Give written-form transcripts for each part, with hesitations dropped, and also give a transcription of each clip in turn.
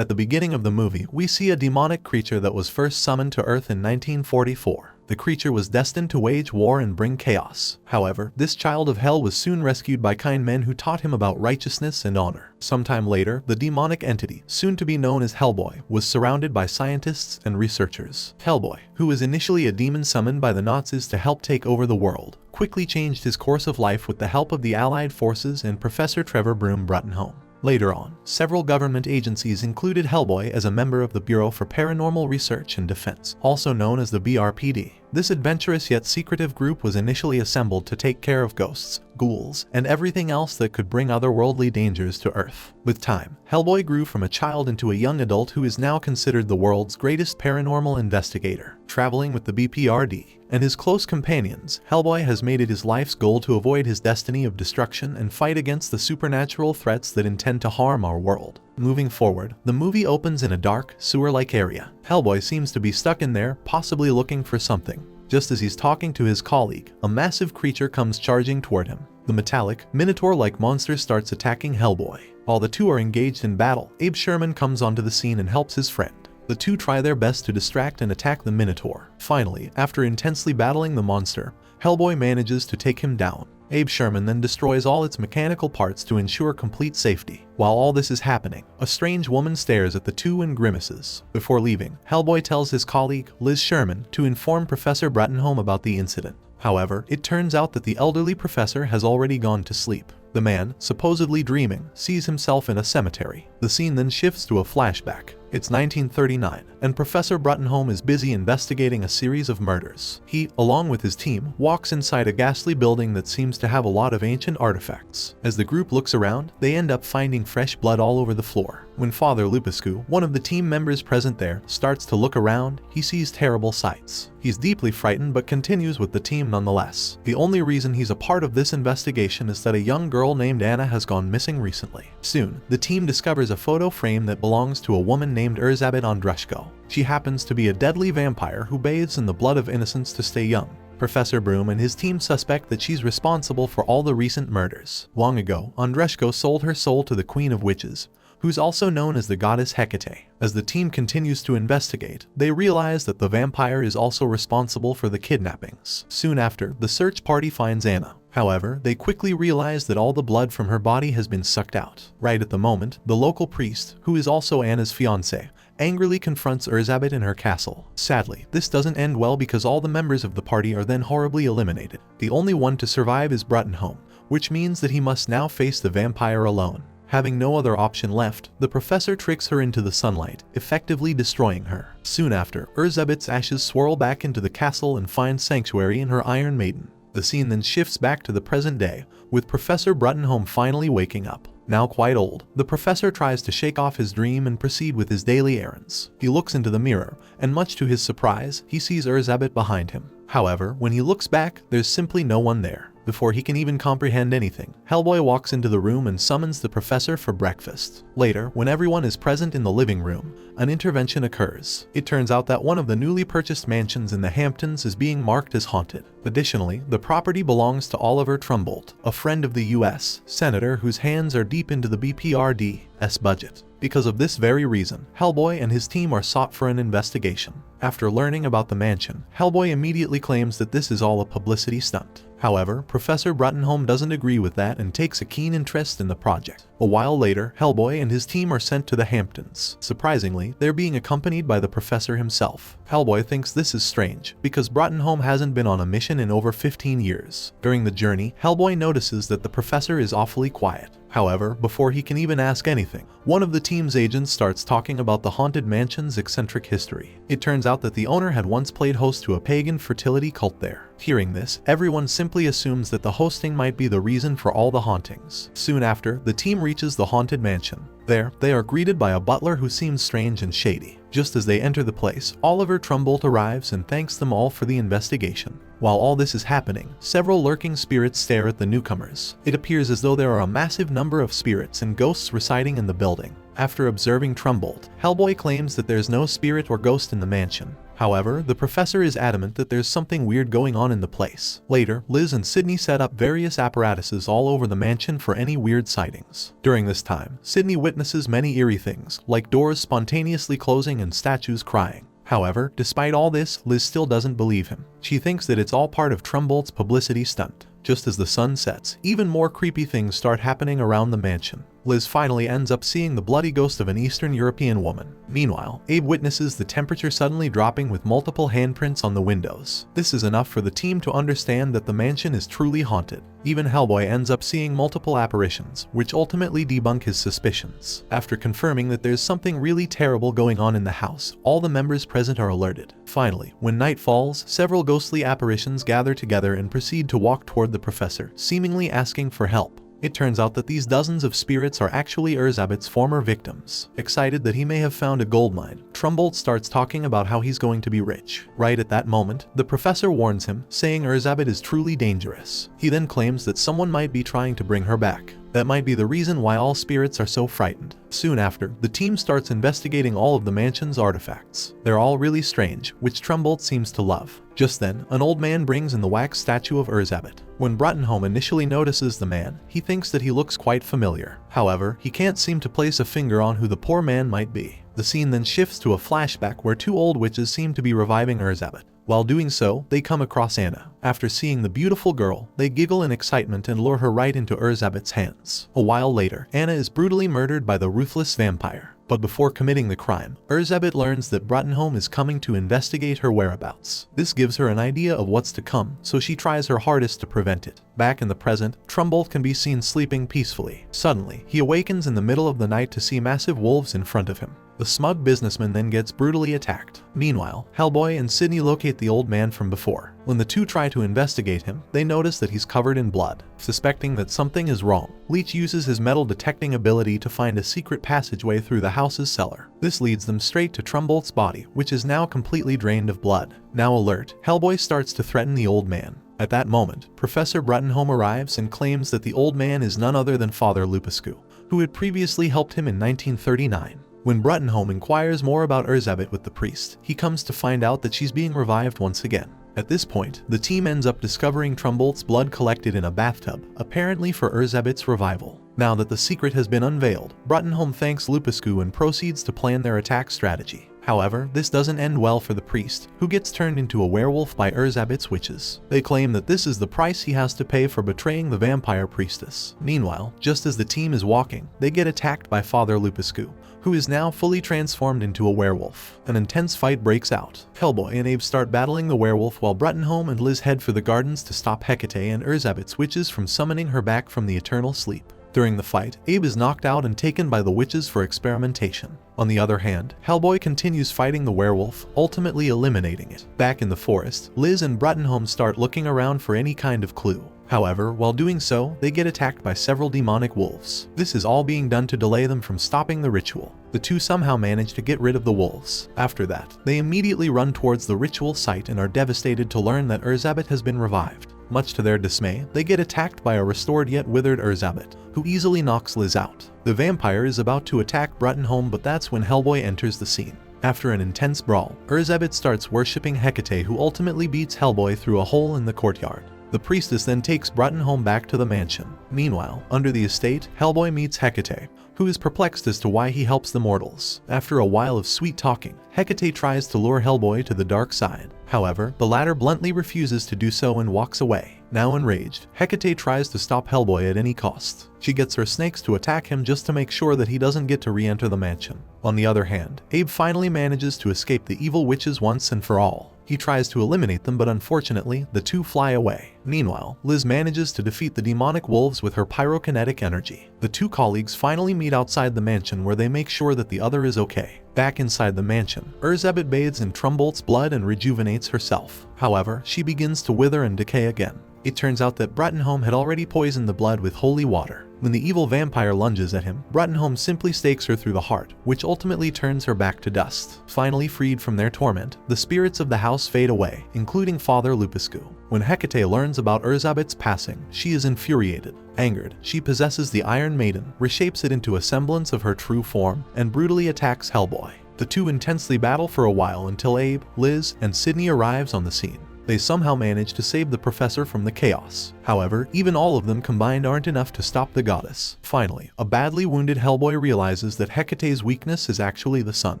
At the beginning of the movie, we see a demonic creature that was first summoned to Earth in 1944. The creature was destined to wage war and bring chaos. However, this child of hell was soon rescued by kind men who taught him about righteousness and honor. Sometime later, the demonic entity, soon to be known as HellBoy, was surrounded by scientists and researchers. HellBoy, who was initially a demon summoned by the Nazis to help take over the world, quickly changed his course of life with the help of the Allied forces and Professor Trevor Broom Bruttenholm. Later on, several government agencies included HellBoy as a member of the Bureau for Paranormal Research and Defense, also known as the BRPD. This adventurous yet secretive group was initially assembled to take care of ghosts, ghouls, and everything else that could bring otherworldly dangers to Earth. With time, HellBoy grew from a child into a young adult who is now considered the world's greatest paranormal investigator. Traveling with the BPRD and his close companions, HellBoy has made it his life's goal to avoid his destiny of destruction and fight against the supernatural threats that intend to harm our world. Moving forward, the movie opens in a dark, sewer-like area. HellBoy seems to be stuck in there, possibly looking for something. Just as he's talking to his colleague, a massive creature comes charging toward him. The metallic, minotaur-like monster starts attacking HellBoy. While the two are engaged in battle, Abe Sherman comes onto the scene and helps his friend. The two try their best to distract and attack the minotaur. Finally, after intensely battling the monster, HellBoy manages to take him down. Abe Sherman then destroys all its mechanical parts to ensure complete safety. While all this is happening, a strange woman stares at the two and grimaces. Before leaving, HellBoy tells his colleague, Liz Sherman, to inform Professor Bruttenholm about the incident. However, it turns out that the elderly professor has already gone to sleep. The man, supposedly dreaming, sees himself in a cemetery. The scene then shifts to a flashback. It's 1939, and Professor Bruttenholm is busy investigating a series of murders. He, along with his team, walks inside a ghastly building that seems to have a lot of ancient artifacts. As the group looks around, they end up finding fresh blood all over the floor. When Father Lupescu, one of the team members present there, starts to look around, he sees terrible sights. He's deeply frightened but continues with the team nonetheless. The only reason he's a part of this investigation is that a young girl named Anna has gone missing recently. Soon, the team discovers a photo frame that belongs to a woman named Erzabet Andrushko. She happens to be a deadly vampire who bathes in the blood of innocents to stay young. Professor Broom and his team suspect that she's responsible for all the recent murders. Long ago, Andrushko sold her soul to the Queen of Witches, who's also known as the goddess Hecate. As the team continues to investigate, they realize that the vampire is also responsible for the kidnappings. Soon after, the search party finds Anna. However, they quickly realize that all the blood from her body has been sucked out. Right at the moment, the local priest, who is also Anna's fiancé, angrily confronts Erzabet in her castle. Sadly, this doesn't end well because all the members of the party are then horribly eliminated. The only one to survive is Bruttenholm, which means that he must now face the vampire alone. Having no other option left, the professor tricks her into the sunlight, effectively destroying her. Soon after, Erzabet's ashes swirl back into the castle and find sanctuary in her Iron Maiden. The scene then shifts back to the present day, with Professor Bruttenholm finally waking up. Now quite old, the professor tries to shake off his dream and proceed with his daily errands. He looks into the mirror, and much to his surprise, he sees Erzabet behind him. However, when he looks back, there's simply no one there. Before he can even comprehend anything, HellBoy walks into the room and summons the professor for breakfast. Later, when everyone is present in the living room, an intervention occurs. It turns out that one of the newly purchased mansions in the Hamptons is being marked as haunted. Additionally, the property belongs to Oliver Trumbold, a friend of the U.S. senator whose hands are deep into the BPRD's budget. Because of this very reason, HellBoy and his team are sought for an investigation. After learning about the mansion, HellBoy immediately claims that this is all a publicity stunt. However, Professor Bruttenholm doesn't agree with that and takes a keen interest in the project. A while later, HellBoy and his team are sent to the Hamptons. Surprisingly, they're being accompanied by the professor himself. HellBoy thinks this is strange, because Bruttenholm hasn't been on a mission in over 15 years. During the journey, HellBoy notices that the professor is awfully quiet. However, before he can even ask anything, one of the team's agents starts talking about the haunted mansion's eccentric history. It turns out that the owner had once played host to a pagan fertility cult there. Hearing this, everyone simply assumes that the hosting might be the reason for all the hauntings. Soon after, the team reaches the haunted mansion. There, they are greeted by a butler who seems strange and shady. Just as they enter the place, Oliver Trumbold arrives and thanks them all for the investigation. While all this is happening, several lurking spirits stare at the newcomers. It appears as though there are a massive number of spirits and ghosts residing in the building. After observing Trumbolt, HellBoy claims that there's no spirit or ghost in the mansion. However, the professor is adamant that there's something weird going on in the place. Later, Liz and Sydney set up various apparatuses all over the mansion for any weird sightings. During this time, Sydney witnesses many eerie things, like doors spontaneously closing and statues crying. However, despite all this, Liz still doesn't believe him. She thinks that it's all part of Trumbolt's publicity stunt. Just as the sun sets, even more creepy things start happening around the mansion. Liz finally ends up seeing the bloody ghost of an Eastern European woman. Meanwhile, Abe witnesses the temperature suddenly dropping with multiple handprints on the windows. This is enough for the team to understand that the mansion is truly haunted. Even HellBoy ends up seeing multiple apparitions, which ultimately debunk his suspicions. After confirming that there's something really terrible going on in the house, all the members present are alerted. Finally, when night falls, several ghostly apparitions gather together and proceed to walk toward the professor, seemingly asking for help. It turns out that these dozens of spirits are actually Erzabet's former victims. Excited that he may have found a gold mine, Trumbolt starts talking about how he's going to be rich. Right at that moment, the professor warns him, saying Erzabet is truly dangerous. He then claims that someone might be trying to bring her back. That might be the reason why all spirits are so frightened. Soon after, the team starts investigating all of the mansion's artifacts. They're all really strange, which Trumbolt seems to love. Just then, an old man brings in the wax statue of Erzabet. When Bruttenholm initially notices the man, he thinks that he looks quite familiar. However, he can't seem to place a finger on who the poor man might be. The scene then shifts to a flashback where two old witches seem to be reviving Erzabet. While doing so, they come across Anna. After seeing the beautiful girl, they giggle in excitement and lure her right into Erzabet's hands. A while later, Anna is brutally murdered by the ruthless vampire. But before committing the crime, Erzabet learns that Bruttenholm is coming to investigate her whereabouts. This gives her an idea of what's to come, so she tries her hardest to prevent it. Back in the present, Trumbolt can be seen sleeping peacefully. Suddenly, he awakens in the middle of the night to see massive wolves in front of him. The smug businessman then gets brutally attacked. Meanwhile, HellBoy and Sydney locate the old man from before. When the two try to investigate him, they notice that he's covered in blood. Suspecting that something is wrong, Leech uses his metal detecting ability to find a secret passageway through the house's cellar. This leads them straight to Trumbolt's body, which is now completely drained of blood. Now alert, HellBoy starts to threaten the old man. At that moment, Professor Bruttenholm arrives and claims that the old man is none other than Father Lupescu, who had previously helped him in 1939. When Bruttenholm inquires more about Erzabet with the priest, he comes to find out that she's being revived once again. At this point, the team ends up discovering Trumbolt's blood collected in a bathtub, apparently for Erzabet's revival. Now that the secret has been unveiled, Bruttenholm thanks Lupescu and proceeds to plan their attack strategy. However, this doesn't end well for the priest, who gets turned into a werewolf by Erzabet's witches. They claim that this is the price he has to pay for betraying the vampire priestess. Meanwhile, just as the team is walking, they get attacked by Father Lupescu, who is now fully transformed into a werewolf. An intense fight breaks out. HellBoy and Abe start battling the werewolf while Bruttenholm and Liz head for the gardens to stop Hecate and Erzabet's witches from summoning her back from the eternal sleep. During the fight, Abe is knocked out and taken by the witches for experimentation. On the other hand, HellBoy continues fighting the werewolf, ultimately eliminating it. Back in the forest, Liz and Bruttenholm start looking around for any kind of clue. However, while doing so, they get attacked by several demonic wolves. This is all being done to delay them from stopping the ritual. The two somehow manage to get rid of the wolves. After that, they immediately run towards the ritual site and are devastated to learn that Erzabet has been revived. Much to their dismay, they get attacked by a restored yet withered Erzabet, who easily knocks Liz out. The vampire is about to attack Bruttenholm, but that's when HellBoy enters the scene. After an intense brawl, Erzabet starts worshipping Hecate, who ultimately beats HellBoy through a hole in the courtyard. The priestess then takes Bruttenholm back to the mansion. Meanwhile, under the estate, HellBoy meets Hecate, who is perplexed as to why he helps the mortals. After a while of sweet talking, Hecate tries to lure HellBoy to the dark side. However, the latter bluntly refuses to do so and walks away. Now enraged, Hecate tries to stop HellBoy at any cost. She gets her snakes to attack him just to make sure that he doesn't get to re-enter the mansion. On the other hand, Abe finally manages to escape the evil witches once and for all. He tries to eliminate them, but unfortunately, the two fly away. Meanwhile, Liz manages to defeat the demonic wolves with her pyrokinetic energy. The two colleagues finally meet outside the mansion, where they make sure that the other is okay. Back inside the mansion, Erzabet bathes in Trumbolt's blood and rejuvenates herself. However, she begins to wither and decay again. It turns out that Bruttenholm had already poisoned the blood with holy water. When the evil vampire lunges at him, Bruttenholm simply stakes her through the heart, which ultimately turns her back to dust. Finally freed from their torment, the spirits of the house fade away, including Father Lupescu. When Hecate learns about Erzsébet's passing, she is infuriated. Angered, she possesses the Iron Maiden, reshapes it into a semblance of her true form, and brutally attacks HellBoy. The two intensely battle for a while until Abe, Liz, and Sydney arrives on the scene. They somehow manage to save the professor from the chaos. However, even all of them combined aren't enough to stop the goddess. Finally, a badly wounded HellBoy realizes that Hecate's weakness is actually the sun.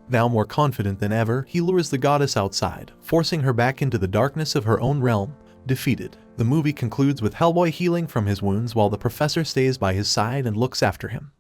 Now more confident than ever, he lures the goddess outside, forcing her back into the darkness of her own realm. Defeated, the movie concludes with HellBoy healing from his wounds while the professor stays by his side and looks after him.